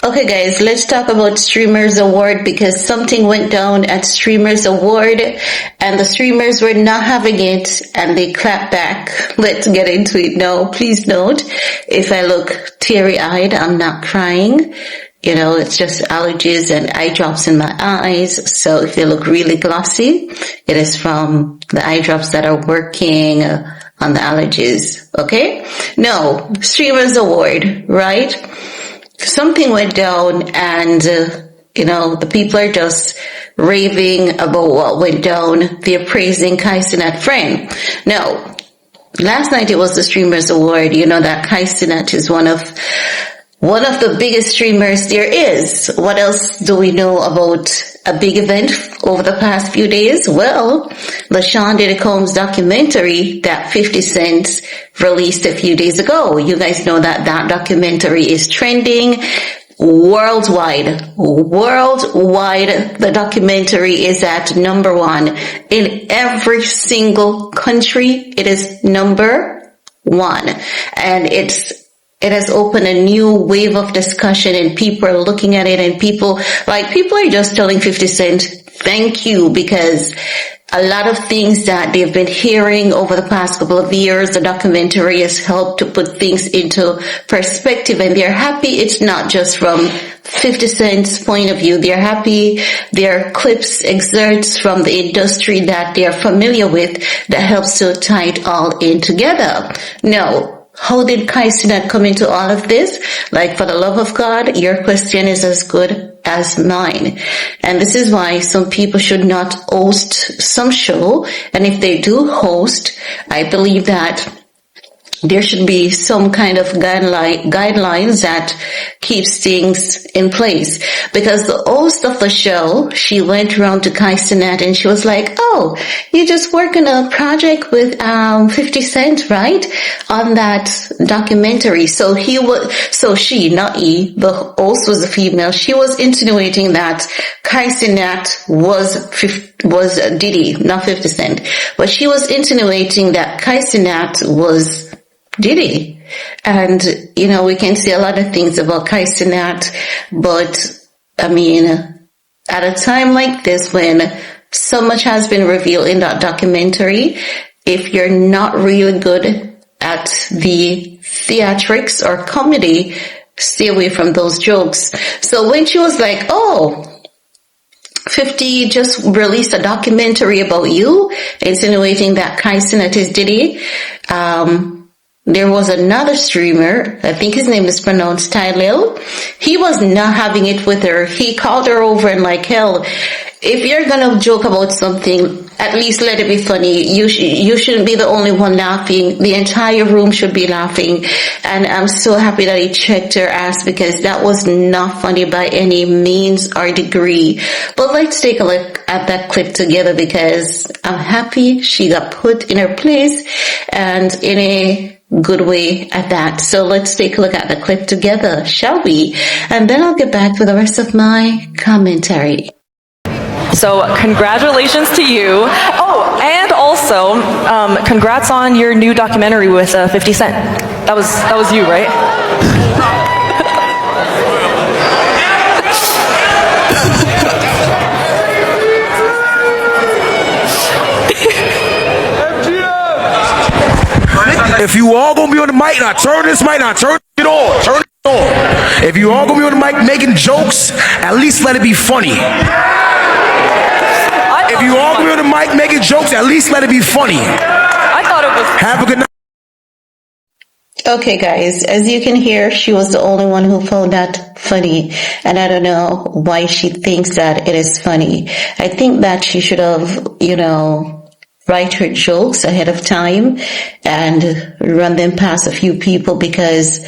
Okay, guys, let's talk about Streamers Award because something went down at Streamers Award and the streamers were not having it and they clapped back. Let's get into it now. Please note, if I look teary-eyed, I'm not crying. You know, it's just allergies and eye drops in my eyes. So if they look really glossy, it is from the eye drops that are working on the allergies. Okay? No, Streamers Award, right? Something went down and, the people are just raving about what went down. They're praising Kaicenat friend. Now, last night it was the Streamers Award. You know that Kaicenat is one of the biggest streamers there is. What else do we know about a big event over the past few days? Well, the Sean Diddy Combs documentary that 50 Cent released a few days ago. You guys know that documentary is trending worldwide. Worldwide, the documentary is at number 1. In every single country, it is number 1. And it has opened a new wave of discussion and people are looking at it and people are just telling 50 Cent thank you because a lot of things that they've been hearing over the past couple of years, the documentary has helped to put things into perspective and they're happy it's not just from 50 Cent's point of view. They're happy there are clips, excerpts from the industry that they're familiar with that helps to tie it all in together. Now, how did Kaicenat come into all of this? Like, for the love of God, your question is as good as mine. And this is why some people should not host some show. And if they do host, I believe that there should be some kind of guidelines that keeps things in place. Because the host of the show, she went around to Kaicenat and she was like, "Oh, you just work on a project with 50 Cent, right? On that documentary." So she, not he, the host was a female. She was insinuating that Kaicenat was Diddy, not 50 Cent. But she was insinuating that Kaicenat was Diddy. And, we can say a lot of things about Kaicenat, but, at a time like this when so much has been revealed in that documentary, if you're not really good at the theatrics or comedy, stay away from those jokes. So when she was like, "Oh, 50 just released a documentary about you," insinuating that Kaicenat is Diddy, there was another streamer, I think his name is pronounced Tylil. He was not having it with her. He called her over and like, "Hell, if you're gonna joke about something, at least let it be funny. You shouldn't be the only one laughing. The entire room should be laughing." And I'm so happy that he checked her ass because that was not funny by any means or degree. But let's take a look at that clip together because I'm happy she got put in her place and in a good way at that. So let's take a look at the clip together, shall we? And then I'll get back with the rest of my commentary. So congratulations to you. Oh, and also congrats on your new documentary with 50 Cent. That was you, right? If you all gonna be on the mic, now turn this mic, now turn it on, turn it on. If you all gonna be on the mic making jokes, at least let it be funny. If you all gonna be on the mic making jokes, at least let it be funny. I thought it was. Have a good night. Okay, guys, as you can hear, she was the only one who found that funny. And I don't know why she thinks that it is funny. I think that she should have, write her jokes ahead of time and run them past a few people because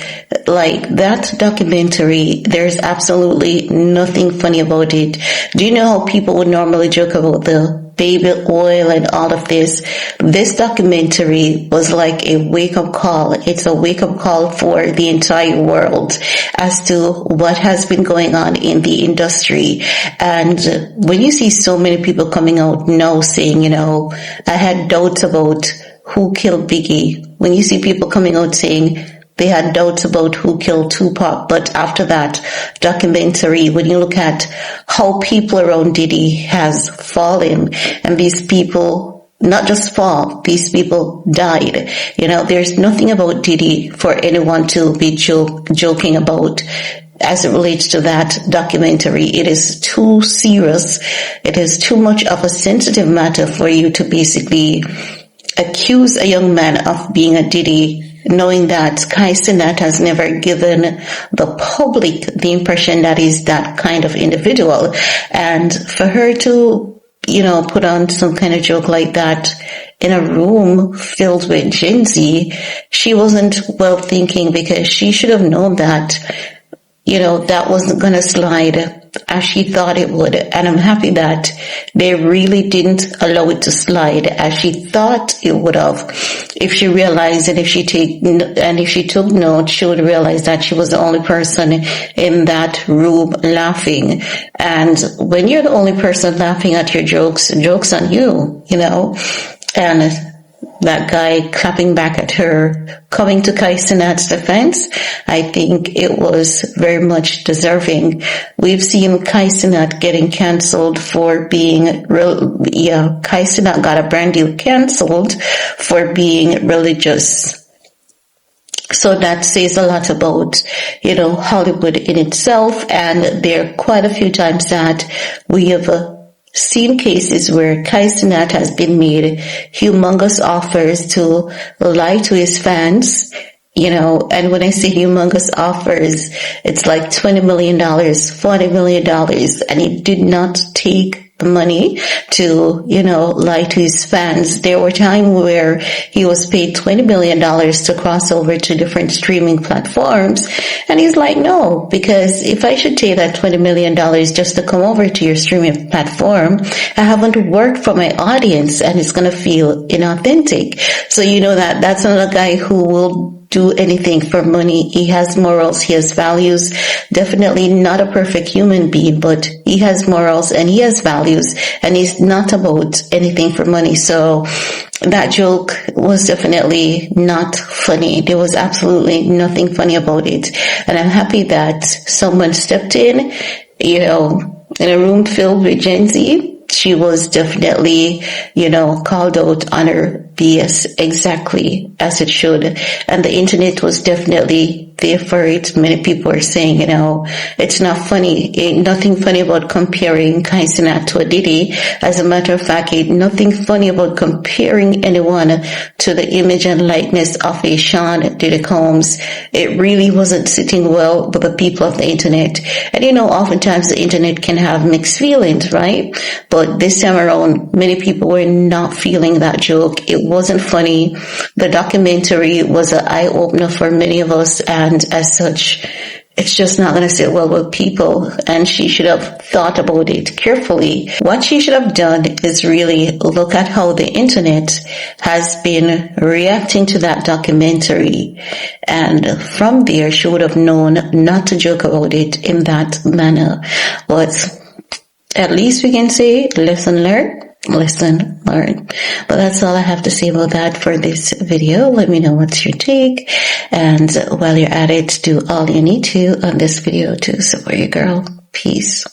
like that documentary, there's absolutely nothing funny about it. Do you know how people would normally joke about the baby oil and all of this? This documentary was like a wake-up call. It's a wake-up call for the entire world as to what has been going on in the industry. And when you see so many people coming out now saying, I had doubts about who killed Biggie. When you see people coming out saying they had doubts about who killed Tupac. But after that documentary, when you look at how people around Diddy has fallen, and these people not just fall, these people died. You know, there's nothing about Diddy for anyone to be joking about as it relates to that documentary. It is too serious. It is too much of a sensitive matter for you to basically accuse a young man of being a Diddy, knowing that Kaicenat has never given the public the impression that he's that kind of individual. And for her to, you know, put on some kind of joke like that in a room filled with Gen Z, she wasn't well thinking, because she should have known that, you know, that wasn't going to slide as she thought it would. And I'm happy that they really didn't allow it to slide as she thought it would have. If she realized, and if she took note, she would realize that she was the only person in that room laughing. And when you're the only person laughing at your jokes on you, you know, and that guy clapping back at her, coming to Kaicenat's defense, I think it was very much deserving. We've seen Kaicenat getting cancelled for being Kaicenat got a brand deal cancelled for being religious. So that says a lot about, you know, Hollywood in itself. And there are quite a few times that we have seen cases where Kaicenat has been made humongous offers to lie to his fans, you know, and when I say humongous offers, it's like $20 million, $40 million, and he did not take the money to, you know, lie to his fans. There were times where he was paid $20 million to cross over to different streaming platforms, and he's like, no, because if I should take that $20 million just to come over to your streaming platform, I haven't worked for my audience, and it's going to feel inauthentic. So you know that that's another guy who will do anything for money. He has morals, he has values. Definitely not a perfect human being, but he has morals and he has values, and he's not about anything for money. So that joke was definitely not funny. There was absolutely nothing funny about it. And I'm happy that someone stepped in, you know, in a room filled with Gen Z. She was definitely, you know, called out on her BS exactly as it should. And the internet was definitely there for it. Many people are saying, you know, it's not funny. Ain't nothing funny about comparing Kaicenat to a Diddy. As a matter of fact, ain't nothing funny about comparing anyone to the image and likeness of a Sean Diddy Combs. It really wasn't sitting well with the people of the internet. And you know, oftentimes the internet can have mixed feelings, right? But this time around, many people were not feeling that joke. It wasn't funny. The documentary was an eye-opener for many of us, and as such, it's just not going to sit well with people, and she should have thought about it carefully. What she should have done is really look at how the internet has been reacting to that documentary, and from there she would have known not to joke about it in that manner. But at least we can say, lesson learned. Lesson learned. But that's all I have to say about that for this video. Let me know what's your take. And while you're at it, do all you need to on this video to support your girl. Peace.